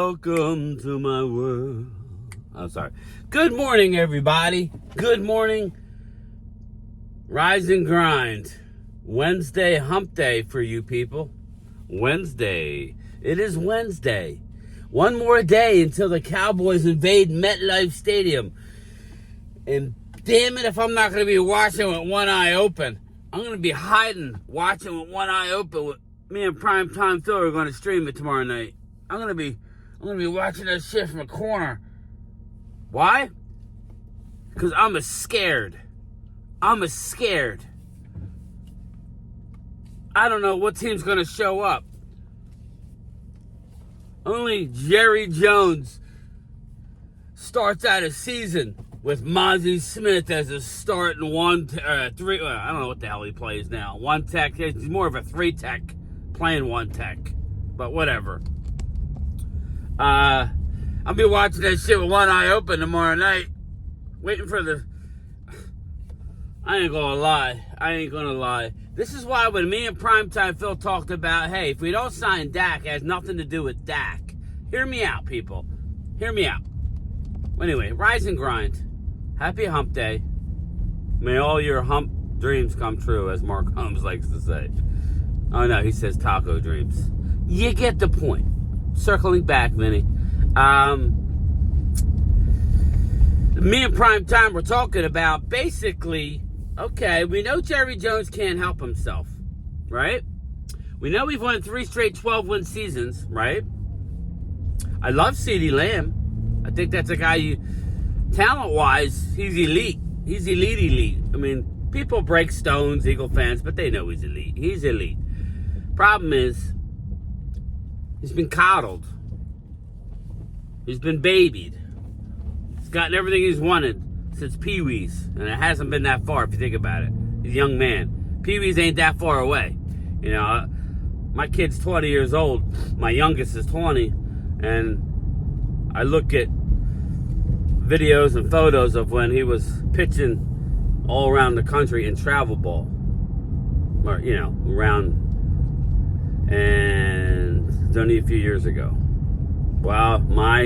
Welcome to my world. I'm sorry. Good morning, everybody. Good morning. Rise and grind. Wednesday hump day for you people. Wednesday. It is Wednesday. One more day until the Cowboys invade MetLife Stadium. And damn it if I'm not going to be watching with one eye open. I'm going to be hiding, watching with one eye open. Me and Primetime Phil are going to stream it tomorrow night. I'm going to be watching that shit from a corner. Why? Because I'm scared. I don't know what team's going to show up. Only Jerry Jones starts out a season with Mozzie Smith as a starting three. I don't know what the hell he plays now. One tech. He's more of a three tech, playing one tech. But whatever. I'll be watching that shit with one eye open tomorrow night, waiting for the. I ain't gonna lie. This is why when me and Primetime Phil talked about, hey, if we don't sign Dak, it has nothing to do with Dak. Hear me out, people. Hear me out. Anyway, rise and grind. Happy hump day. May all your hump dreams come true, as Mark Holmes likes to say. Oh, no, he says taco dreams. You get the point. Circling back, Vinny. Me and Primetime were talking about basically, okay, we know Jerry Jones can't help himself, right? We know we've won 3 straight 12-win seasons, right? I love Ceedee Lamb. I think that's a guy talent-wise, he's elite. He's elite. I mean, people break stones, Eagle fans, but they know he's elite. He's elite. Problem is, he's been coddled. He's been babied. He's gotten everything he's wanted since Pee-wee's. And it hasn't been that far if you think about it. He's a young man. Pee-wee's ain't that far away. You know, my kid's 20 years old. My youngest is 20. And I look at videos and photos of when he was pitching all around the country in travel ball. Or, you know, around. And it's only a few years ago. Wow,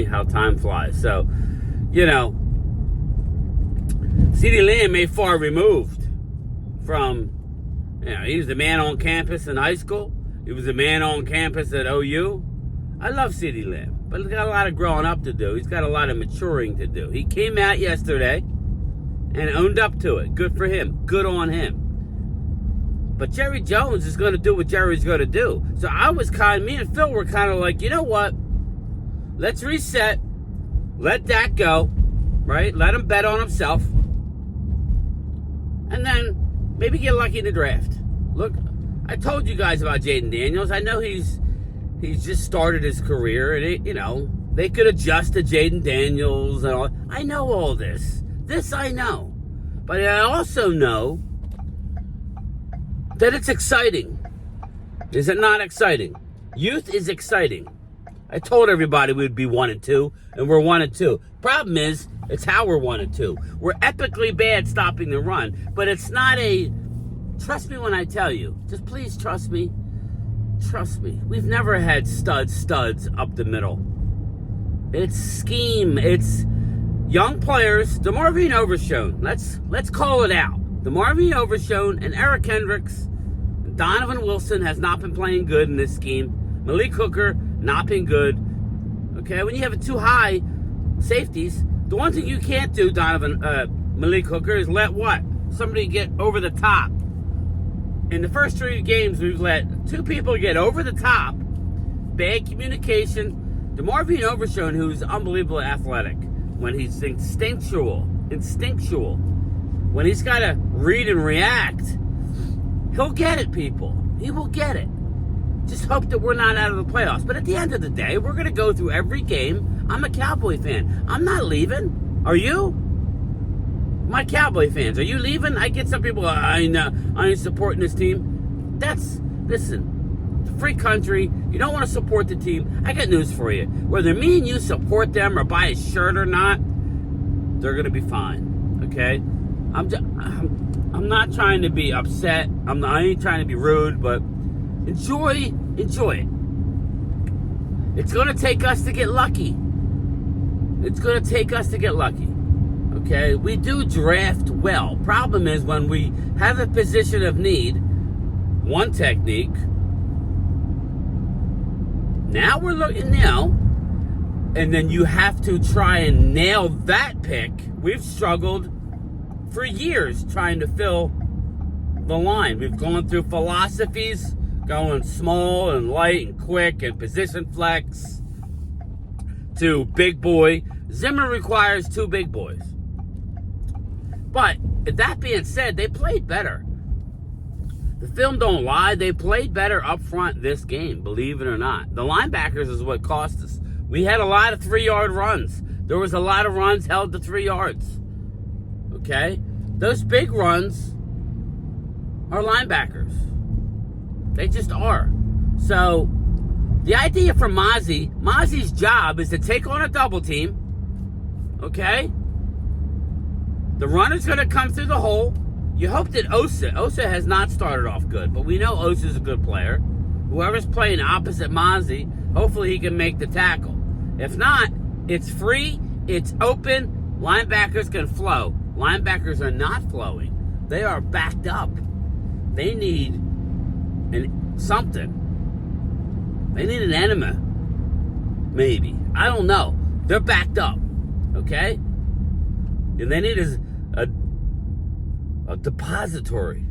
how time flies. So, you know, Ceedee Lamb may far removed from, you know, he was the man on campus in high school. He was the man on campus at OU. I love Ceedee Lamb, but he's got a lot of growing up to do. He's got a lot of maturing to do. He came out yesterday and owned up to it. Good for him. Good on him. But Jerry Jones is going to do what Jerry's going to do. So me and Phil were kind of like, you know what? Let's reset. Let Dak go, right? Let him bet on himself. And then maybe get lucky in the draft. Look, I told you guys about Jaden Daniels. I know he's just started his career. And, you know, they could adjust to Jaden Daniels and all. I know all this. This I know. But I also know that it's exciting. Is it not exciting? Youth is exciting. I told everybody we'd be 1-2, and we're 1-2. Problem is, it's how we're 1-2. We're epically bad stopping the run, but it's not trust me when I tell you. Just please trust me. Trust me. We've never had studs up the middle. It's scheme. It's young players. DeMarvin Overshown. Let's call it out. DeMarvin Overshown and Eric Hendricks. Donovan Wilson has not been playing good in this scheme. Malik Hooker, not been good. Okay, when you have two high safeties, the one thing you can't do, Malik Hooker, is let somebody get over the top. In the first 3 games, we've let 2 people get over the top. Bad communication. DeMarvin Overshown, who's unbelievably athletic, when he's instinctual. When he's got to read and react, he'll get it, people. He will get it. Just hope that we're not out of the playoffs. But at the end of the day, we're going to go through every game. I'm a Cowboy fan. I'm not leaving. Are you? My Cowboy fans, are you leaving? I get some people, I ain't supporting this team. Listen, it's a free country. You don't want to support the team. I got news for you. Whether me and you support them or buy a shirt or not, they're going to be fine. Okay? I'm not trying to be upset. I ain't trying to be rude, but enjoy it. It's going to take us to get lucky. It's going to take us to get lucky. Okay? We do draft well. Problem is when we have a position of need, one technique, now we're looking now, and then you have to try and nail that pick. We've struggled for years trying to fill the line. We've gone through philosophies, going small and light and quick and position flex to big boy. Zimmer requires 2 big boys. But that being said, they played better. The film don't lie. They played better up front this game, believe it or not. The linebackers is what cost us. We had a lot of 3-yard runs. There was a lot of runs held to 3 yards. Okay? Those big runs are linebackers. They just are. So, the idea for Mozzie's job is to take on a double team. Okay? The runner's going to come through the hole. You hope that Osa has not started off good, but we know Osa's a good player. Whoever's playing opposite Mozzie, hopefully he can make the tackle. If not, it's free, it's open, linebackers can flow. Linebackers are not flowing. They are backed up. They need something. They need an enema. Maybe. I don't know. They're backed up. Okay? And they need a depository.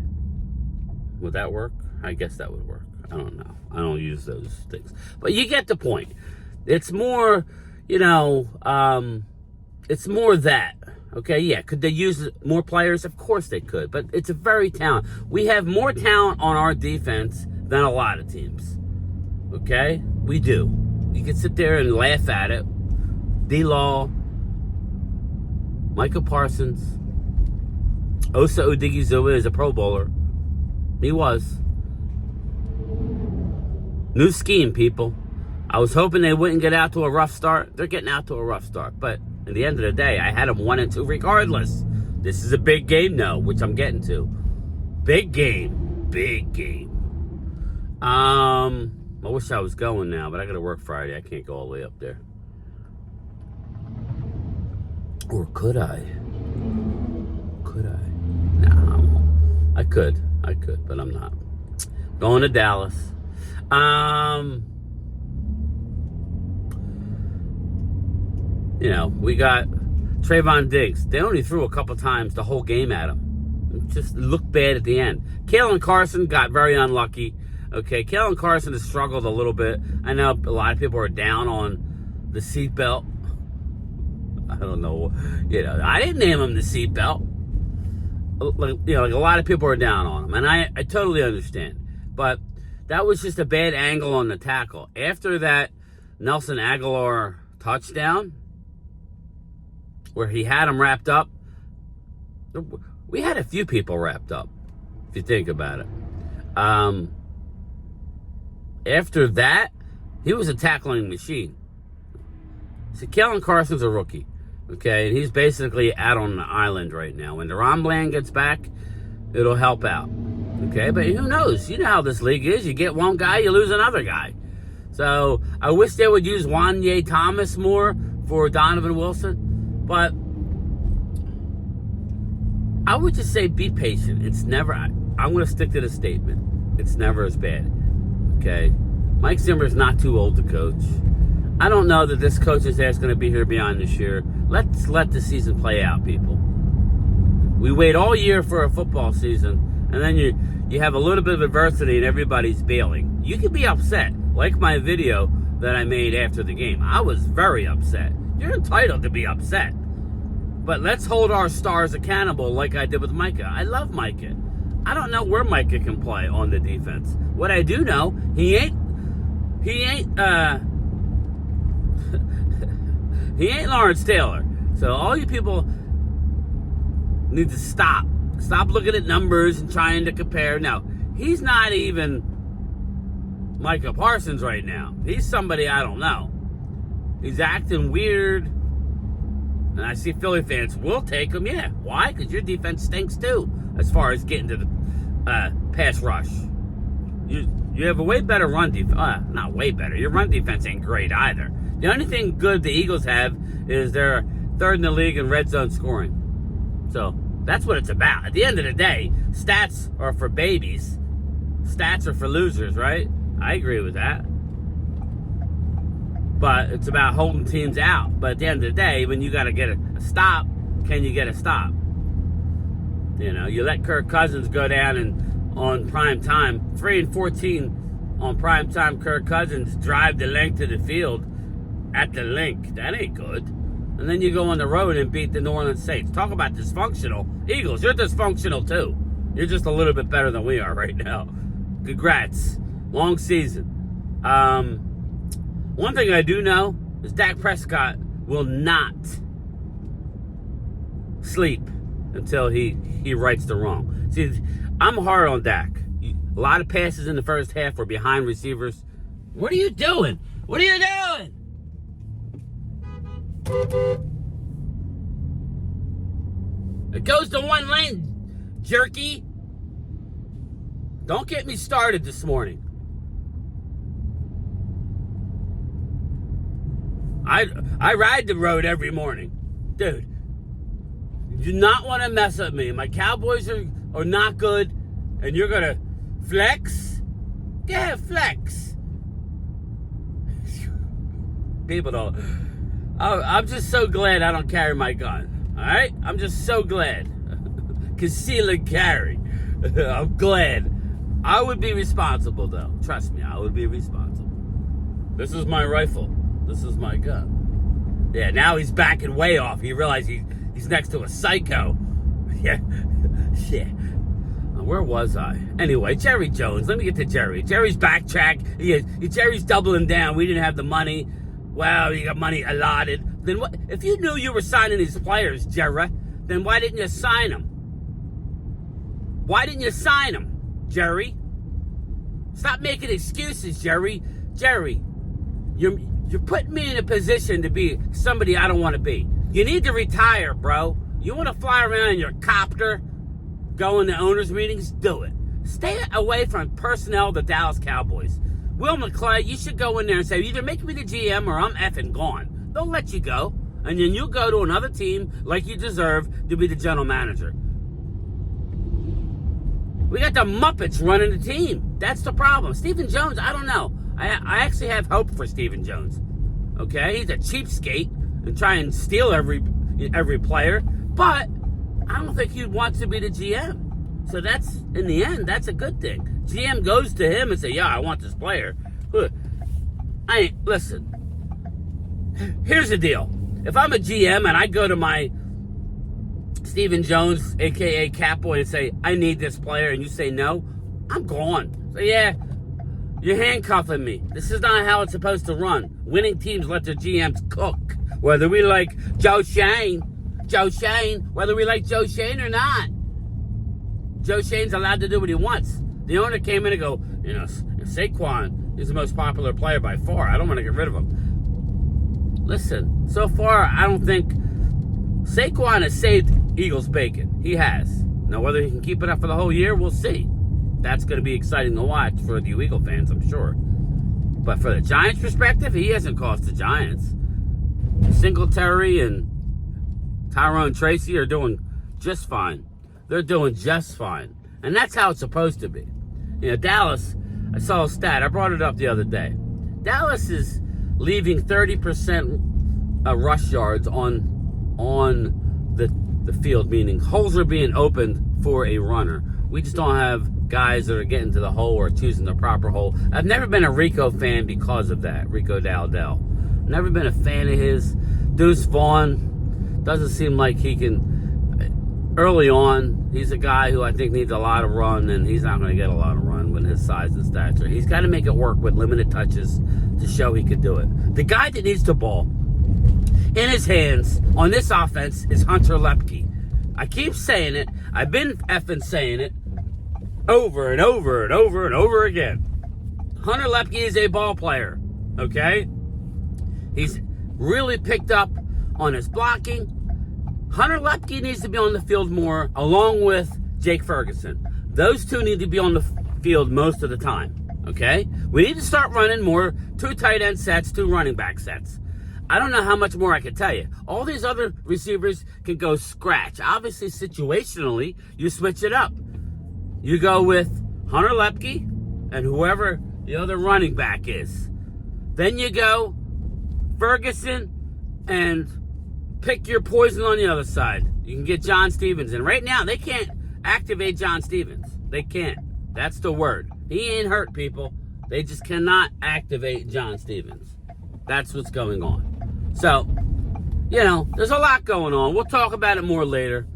Would that work? I guess that would work. I don't know. I don't use those things. But you get the point. It's more, it's more that. Okay, yeah. Could they use more players? Of course they could. But it's a very talent. We have more talent on our defense than a lot of teams. Okay? We do. You can sit there and laugh at it. D-Law, Micah Parsons, Osa Odigizua is a Pro Bowler. He was. New scheme, people. I was hoping they wouldn't get out to a rough start. They're getting out to a rough start. But at the end of the day, I had them 1-2 regardless. This is a big game, though, which I'm getting to. Big game. Big game. I wish I was going now, but I got to work Friday. I can't go all the way up there. Or could I? Could I? No, I won't. I could, but I'm not. Going to Dallas. We got Trayvon Diggs. They only threw a couple times the whole game at him. It just looked bad at the end. Kalen Carson got very unlucky. Okay, Kalen Carson has struggled a little bit. I know a lot of people are down on the seatbelt. I don't know. I didn't name him the seatbelt. Like a lot of people are down on him. And I totally understand. But that was just a bad angle on the tackle. After that Nelson Aguilar touchdown, where he had him wrapped up, we had a few people wrapped up, if you think about it. After that, he was a tackling machine. See, Kellen Carson's a rookie, okay? And he's basically out on the island right now. When Deron Bland gets back, it'll help out, okay? But who knows? You know how this league is. You get one guy, you lose another guy. So I wish they would use Wanye Thomas more for Donovan Wilson. But I would just say be patient. It's never, I'm going to stick to the statement. It's never as bad. Okay? Mike Zimmer's not too old to coach. I don't know that this coach's ass is going to be here beyond this year. Let's let the season play out, people. We wait all year for a football season, and then you have a little bit of adversity and everybody's bailing. You can be upset, like my video that I made after the game. I was very upset. You're entitled to be upset. But let's hold our stars accountable like I did with Micah. I love Micah. I don't know where Micah can play on the defense. What I do know, he ain't Lawrence Taylor. So all you people need to stop. Stop looking at numbers and trying to compare. No, he's not even Micah Parsons right now. He's somebody I don't know. He's acting weird. And I see Philly fans will take him. Yeah. Why? Because your defense stinks too, as far as getting to the pass rush. You have a way better run defense. Not way better. Your run defense ain't great either. The only thing good the Eagles have is they're third in the league in red zone scoring. So that's what it's about. At the end of the day, stats are for babies. Stats are for losers, right? I agree with that. But it's about holding teams out. But at the end of the day, when you got to get a stop, can you get a stop? You know, you let Kirk Cousins go down and on prime time, 3-14 on prime time, Kirk Cousins drive the length of the field at the link. That ain't good. And then you go on the road and beat the New Orleans Saints. Talk about dysfunctional. Eagles, you're dysfunctional too. You're just a little bit better than we are right now. Congrats. Long season. One thing I do know is Dak Prescott will not sleep until he rights the wrong. See, I'm hard on Dak. A lot of passes in the first half were behind receivers. What are you doing? What are you doing? It goes to one lane, jerky. Don't get me started this morning. I ride the road every morning. Dude, you do not want to mess with me. My Cowboys are not good, and you're going to flex? Yeah, flex. People don't. I'm just so glad I don't carry my gun. All right? I'm just so glad. Conceal and carry. I'm glad. I would be responsible, though. Trust me, I would be responsible. This is my rifle. This is my gun. Yeah, now he's backing way off. He realized he's next to a psycho. Yeah. Shit. Where was I? Anyway, Jerry Jones. Let me get to Jerry. Jerry's backtrack. Jerry's doubling down. We didn't have the money. Well, you got money allotted. Then what? If you knew you were signing these players, Jerry, then why didn't you sign them? Why didn't you sign them, Jerry? Stop making excuses, Jerry. Jerry, you're putting me in a position to be somebody I don't want to be. You need to retire, bro. You want to fly around in your copter, go into owners' meetings? Do it. Stay away from personnel of the Dallas Cowboys. Will McClay, you should go in there and say, either make me the GM or I'm effing gone. They'll let you go. And then you'll go to another team like you deserve to be the general manager. We got the Muppets running the team. That's the problem. Stephen Jones, I don't know. I actually have hope for Stephen Jones. Okay? He's a cheapskate and try and steal every player. But I don't think he wants to be the GM. So that's, in the end, that's a good thing. GM goes to him and say, yeah, I want this player. Listen. Here's the deal. If I'm a GM and I go to my Stephen Jones, a.k.a. Catboy, and say, I need this player, and you say no, I'm gone. So, yeah, you're handcuffing me. This is not how it's supposed to run. Winning teams let their GMs cook. Whether we like Joe Shane, whether we like Joe Shane or not, Joe Shane's allowed to do what he wants. The owner came in and go, Saquon is the most popular player by far. I don't want to get rid of him. Listen, so far, I don't think Saquon has saved Eagles bacon. He has. Now, whether he can keep it up for the whole year, we'll see. That's going to be exciting to watch for the Eagle fans, I'm sure. But for the Giants' perspective, he hasn't cost the Giants. Singletary and Tyrone Tracy are doing just fine. They're doing just fine. And that's how it's supposed to be. Dallas, I saw a stat. I brought it up the other day. Dallas is leaving 30% rush yards on the field, meaning holes are being opened for a runner. We just don't have guys that are getting to the hole or choosing the proper hole. I've never been a Rico fan because of that, Rico Dowdell. Never been a fan of his. Deuce Vaughn doesn't seem like he can. Early on, he's a guy who I think needs a lot of run, and he's not going to get a lot of run with his size and stature. He's got to make it work with limited touches to show he could do it. The guy that needs the ball in his hands on this offense is Hunter Lepke. I keep saying it. I've been effing saying it over and over and over and over again. Hunter Lepke is a ball player, okay? He's really picked up on his blocking. Hunter Lepke needs to be on the field more, along with Jake Ferguson. Those two need to be on the field most of the time. Okay? We need to start running more 2 tight end sets, 2 running back sets. I don't know how much more I can tell you. All these other receivers can go scratch. Obviously, situationally, you switch it up. You go with Hunter Lepke and whoever the other running back is. Then you go Ferguson and pick your poison on the other side. You can get John Stevens. And right now, they can't activate John Stevens. They can't. That's the word. He ain't hurt, people. They just cannot activate John Stevens. That's what's going on. So, there's a lot going on. We'll talk about it more later.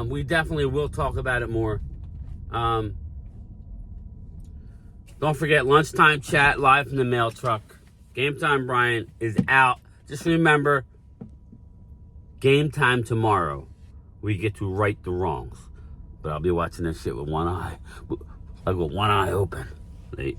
We definitely will talk about it more. Don't forget, lunchtime chat live from the mail truck. Game Time Brian is out. Just remember, game time tomorrow. We get to right the wrongs. But I'll be watching this shit with one eye. Like with one eye open. Late.